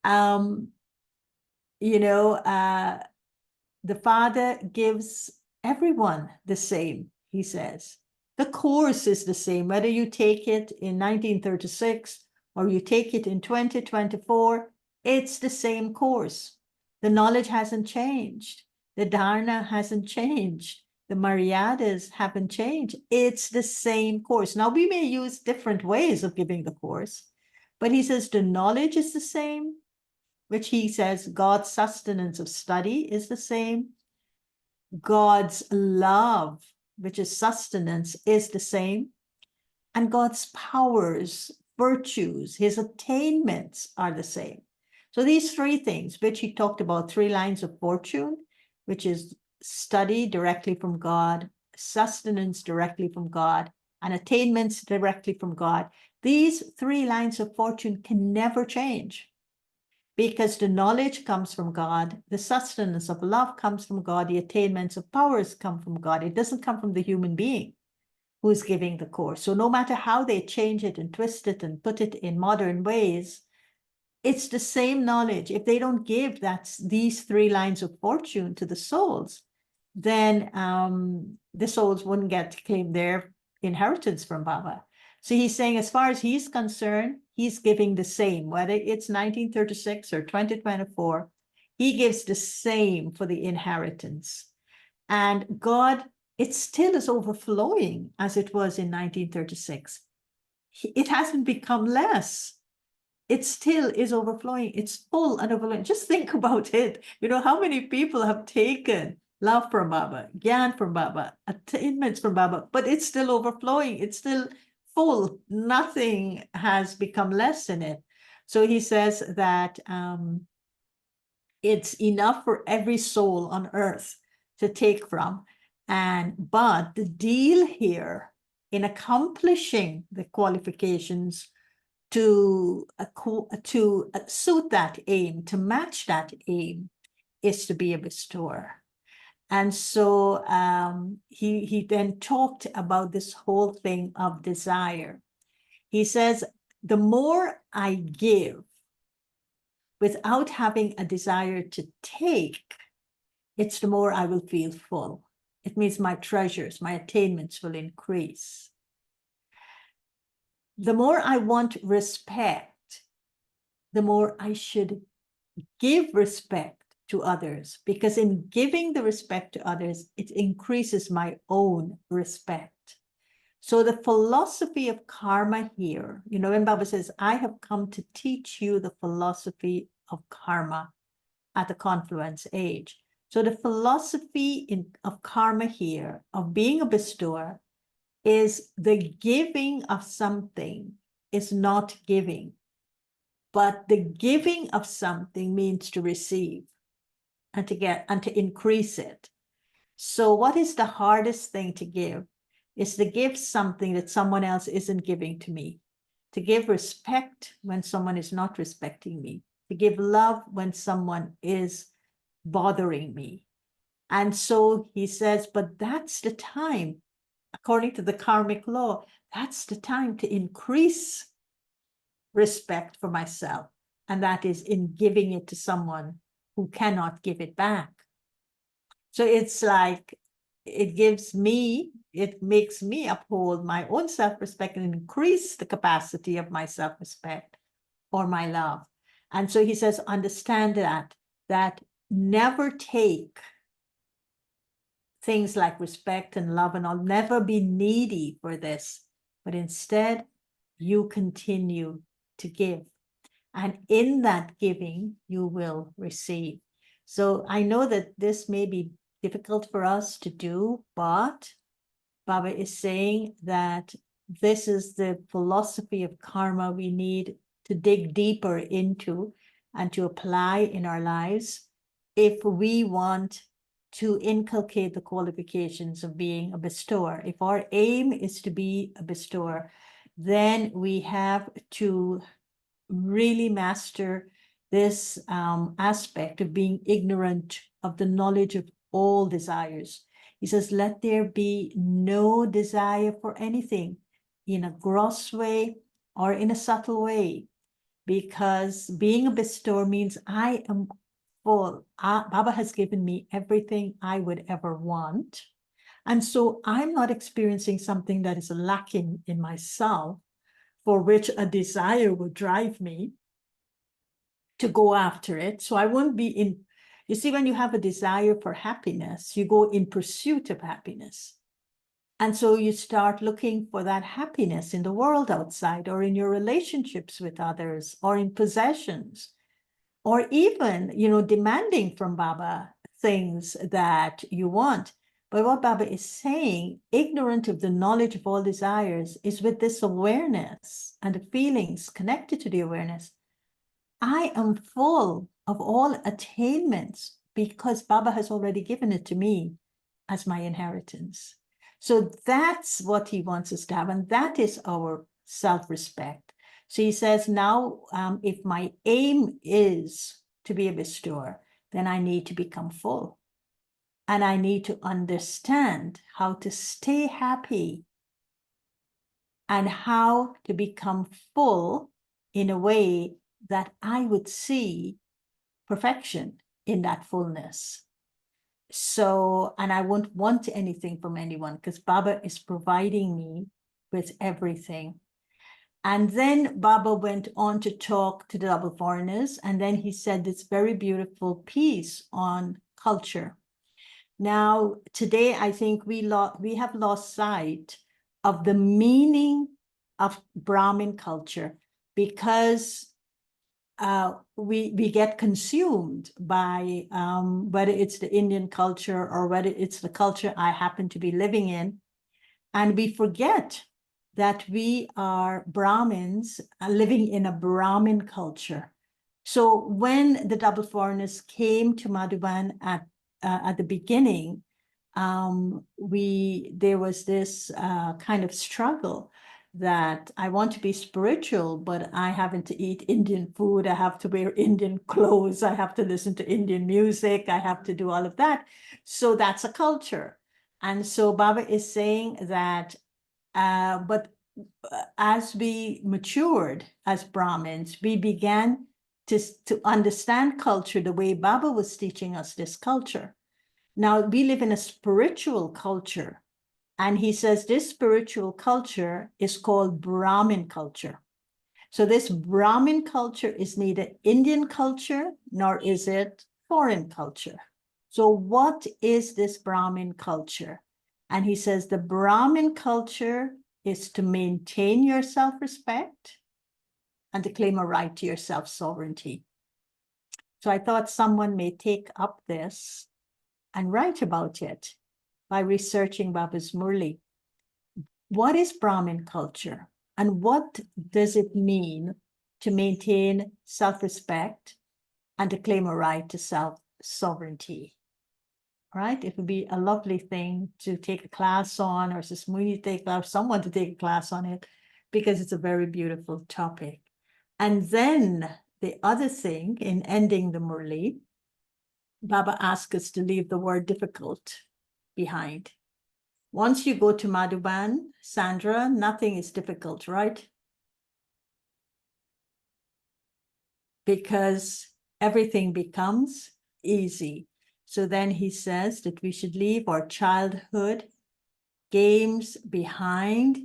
The Father gives everyone the same, he says. The course is the same, whether you take it in 1936 or you take it in 2024, it's the same course. The knowledge hasn't changed. The dharna hasn't changed. The maryadas haven't changed. It's the same course. Now, we may use different ways of giving the course, but he says the knowledge is the same, which he says God's sustenance of study is the same. God's love, which is sustenance, is the same. And God's powers, virtues, his attainments are the same. So these three things, which he talked about, 3 lines of fortune, which is study directly from God, sustenance directly from God, and attainments directly from God. These 3 lines of fortune can never change, because the knowledge comes from God, the sustenance of love comes from God, the attainments of powers come from God. It doesn't come from the human being who is giving the course. So no matter how they change it and twist it and put it in modern ways, it's the same knowledge. If they don't give these 3 lines of fortune to the souls, then the souls wouldn't get to claim their inheritance from Baba. So he's saying, as far as he's concerned, he's giving the same, whether it's 1936 or 2024, he gives the same for the inheritance. And God, it still is overflowing as it was in 1936. It hasn't become less. It still is overflowing. It's full and overflowing. Just think about it. How many people have taken love from Baba, Gyan from Baba, attainments from Baba, but it's still overflowing. It's still full. Nothing has become less in it. So he says that it's enough for every soul on earth to take from. But the deal here in accomplishing the qualifications to suit that aim, to match that aim, is to be a bestower. And so he then talked about this whole thing of desire. He says, the more I give without having a desire to take, it's the more I will feel full. It means my treasures, my attainments will increase. The more I want respect, the more I should give respect to others, because in giving the respect to others, it increases my own respect. So the philosophy of karma here, when Baba says, I have come to teach you the philosophy of karma at the confluence age. So the philosophy of karma here, of being a bestower, is the giving of something is not giving, but the giving of something means to receive and to get and to increase it. So what is the hardest thing to give? Is to give something that someone else isn't giving to me, to give respect when someone is not respecting me, to give love when someone is bothering me. And so he says, but that's the time, according to the karmic law, that's the time to increase respect for myself. And that is in giving it to someone who cannot give it back. So it's like, it makes me uphold my own self-respect and increase the capacity of my self-respect or my love. And so he says, understand that never take things like respect and love, and I'll never be needy for this, but instead you continue to give. And in that giving, you will receive. So I know that this may be difficult for us to do, but Baba is saying that this is the philosophy of karma we need to dig deeper into and to apply in our lives if we want to inculcate the qualifications of being a bestower. If our aim is to be a bestower, then we have to really master this aspect of being ignorant of the knowledge of all desires. He says, let there be no desire for anything in a gross way or in a subtle way, because being a bestower means I am full. Baba has given me everything I would ever want. And so I'm not experiencing something that is lacking in myself, for which a desire would drive me to go after it. So I won't be in, you see, when you have a desire for happiness, you go in pursuit of happiness. And so you start looking for that happiness in the world outside, or in your relationships with others, or in possessions, or even, demanding from Baba things that you want. But what Baba is saying, ignorant of the knowledge of all desires, is with this awareness and the feelings connected to the awareness. I am full of all attainments because Baba has already given it to me as my inheritance. So that's what he wants us to have, and that is our self-respect. So he says, now, if my aim is to be a bestower, then I need to become full. And I need to understand how to stay happy and how to become full in a way that I would see perfection in that fullness. So, and I won't want anything from anyone because Baba is providing me with everything. And then Baba went on to talk to the double foreigners, and then he said this very beautiful piece on culture. Now, today, I think we have lost sight of the meaning of Brahmin culture, because we get consumed by whether it's the Indian culture or whether it's the culture I happen to be living in. And we forget that we are Brahmins living in a Brahmin culture. So when the double foreigners came to Madhuban at the beginning, there was this kind of struggle that I want to be spiritual, but I happen to eat Indian food. I have to wear Indian clothes. I have to listen to Indian music. I have to do all of that. So that's a culture. And so Baba is saying that, but as we matured as Brahmins, we began to understand culture the way Baba was teaching us this culture. Now we live in a spiritual culture. And he says this spiritual culture is called Brahmin culture. So this Brahmin culture is neither Indian culture, nor is it foreign culture. So what is this Brahmin culture? And he says the Brahmin culture is to maintain your self-respect and to claim a right to your self-sovereignty. So I thought someone may take up this and write about it by researching Baba's Murli. What is Brahmin culture, and what does it mean to maintain self-respect and to claim a right to self-sovereignty? Right? It would be a lovely thing to take a class on, or someone to take a class on it, because it's a very beautiful topic. And then the other thing, in ending the Murli, Baba asked us to leave the word difficult behind. Once you go to Madhuban, Sandra, nothing is difficult, right? Because everything becomes easy. So then he says that we should leave our childhood games behind,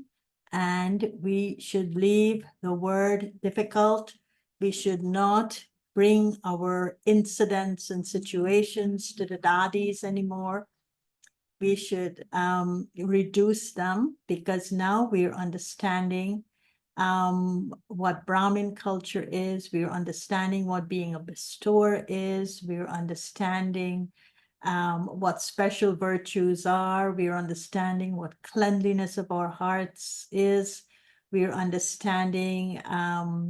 and we should leave the word difficult. We should not bring our incidents and situations to the daddies anymore. We should reduce them, because now we're understanding what Brahmin culture is. We're understanding what being a bestower is. We're understanding what special virtues are. We're understanding what cleanliness of our hearts is. We're understanding not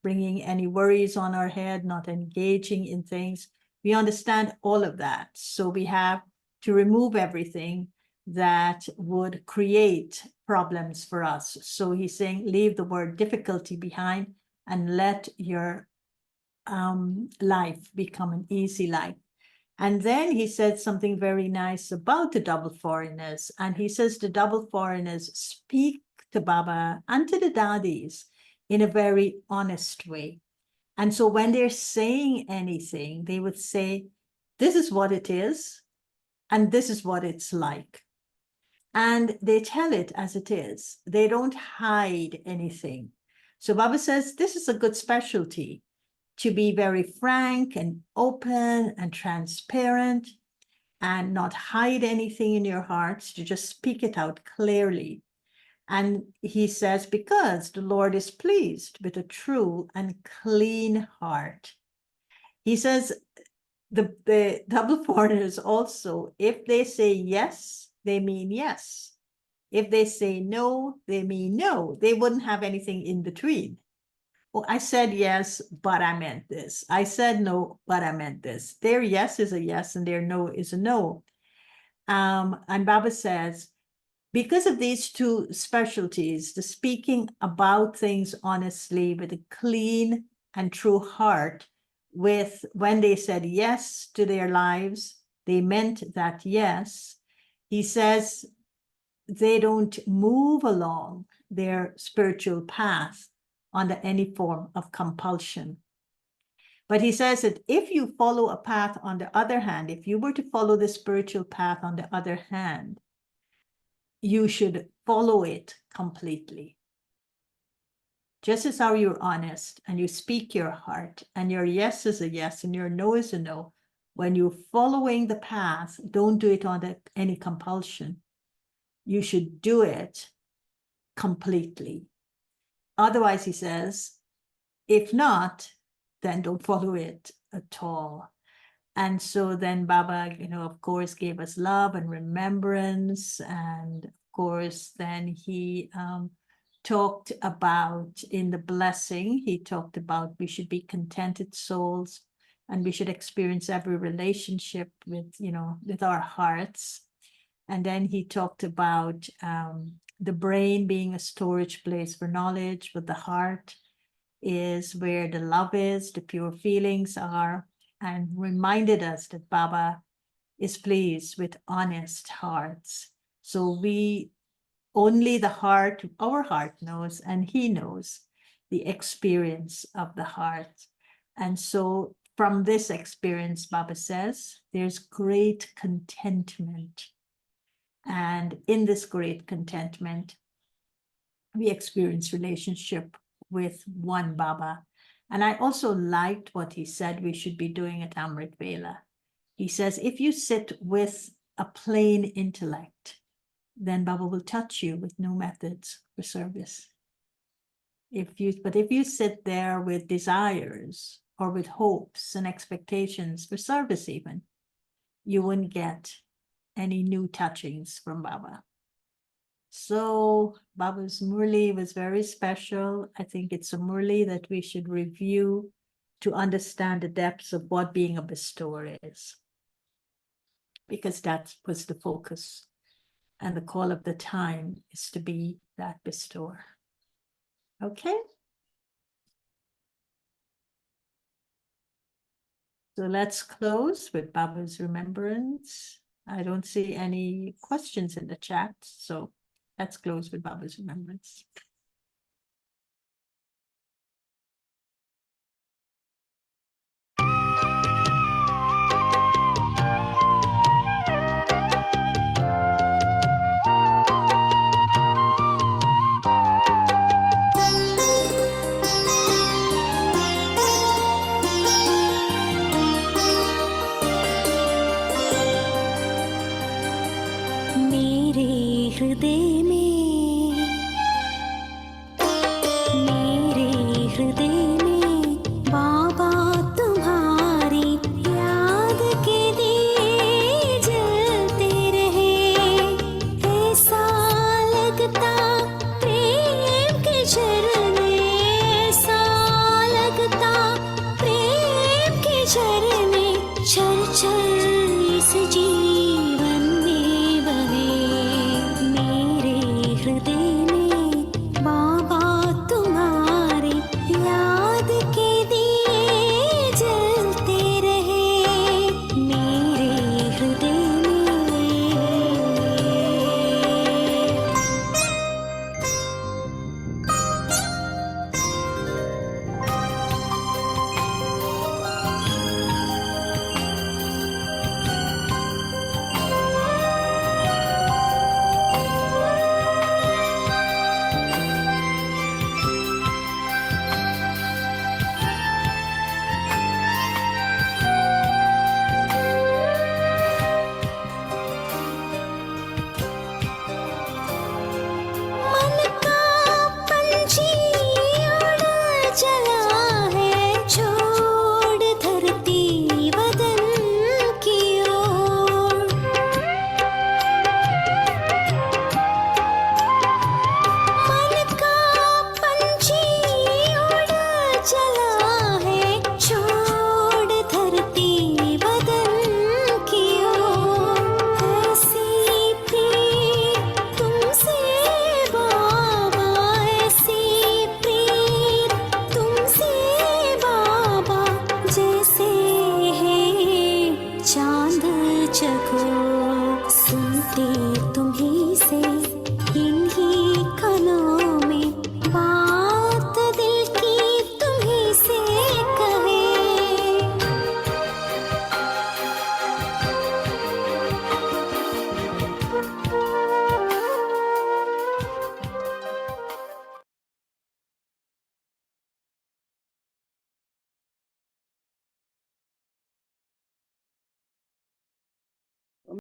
bringing any worries on our head, not engaging in things. We understand all of that. So we have to remove everything that would create problems for us. So he's saying, leave the word difficulty behind and let your life become an easy life. And then he said something very nice about the double foreigners. And he says the double foreigners speak to Baba and to the daddies in a very honest way. And so when they're saying anything, they would say, this is what it is, and this is what it's like. And they tell it as it is. They don't hide anything. So Baba says, this is a good specialty, to be very frank and open and transparent and not hide anything in your hearts, to just speak it out clearly. And he says, because the Lord is pleased with a true and clean heart. He says, the double foreigners also, if they say yes, they mean yes. If they say no, they mean no. They wouldn't have anything in between. Well, I said yes, but I meant this. I said no, but I meant this. Their yes is a yes and their no is a no. And Baba says, because of these two specialties, the speaking about things honestly with a clean and true heart, when they said yes to their lives, they meant that yes. He says they don't move along their spiritual path under any form of compulsion. But he says that if you follow a path on the other hand, if you were to follow the spiritual path on the other hand, you should follow it completely. Just as how you're honest and you speak your heart and your yes is a yes and your no is a no, when you're following the path, don't do it under any compulsion. You should do it completely. Otherwise, he says, if not, then don't follow it at all. And so then Baba, of course, gave us love and remembrance. And of course, then he talked about in the blessing, he talked about we should be contented souls and we should experience every relationship with our hearts. And then he talked about the brain being a storage place for knowledge, but the heart is where the love is, the pure feelings are, and reminded us that Baba is pleased with honest hearts. So only our heart knows, and he knows the experience of the heart. And so from this experience, Baba says, there's great contentment. And in this great contentment, we experience relationship with one Baba. And I also liked what he said we should be doing at Amrit Vela. He says, if you sit with a plain intellect, then Baba will touch you with no methods for service. But if you sit there with desires or with hopes and expectations for service even, you wouldn't get any new touchings from Baba. So Baba's Murli was very special. I think it's a Murli that we should review to understand the depths of what being a bestower is. Because that was the focus. And the call of the time is to be that bestower. Okay? So let's close with Baba's remembrance. I don't see any questions in the chat, so let's close with Baba's remembrance. मेरे हृदय में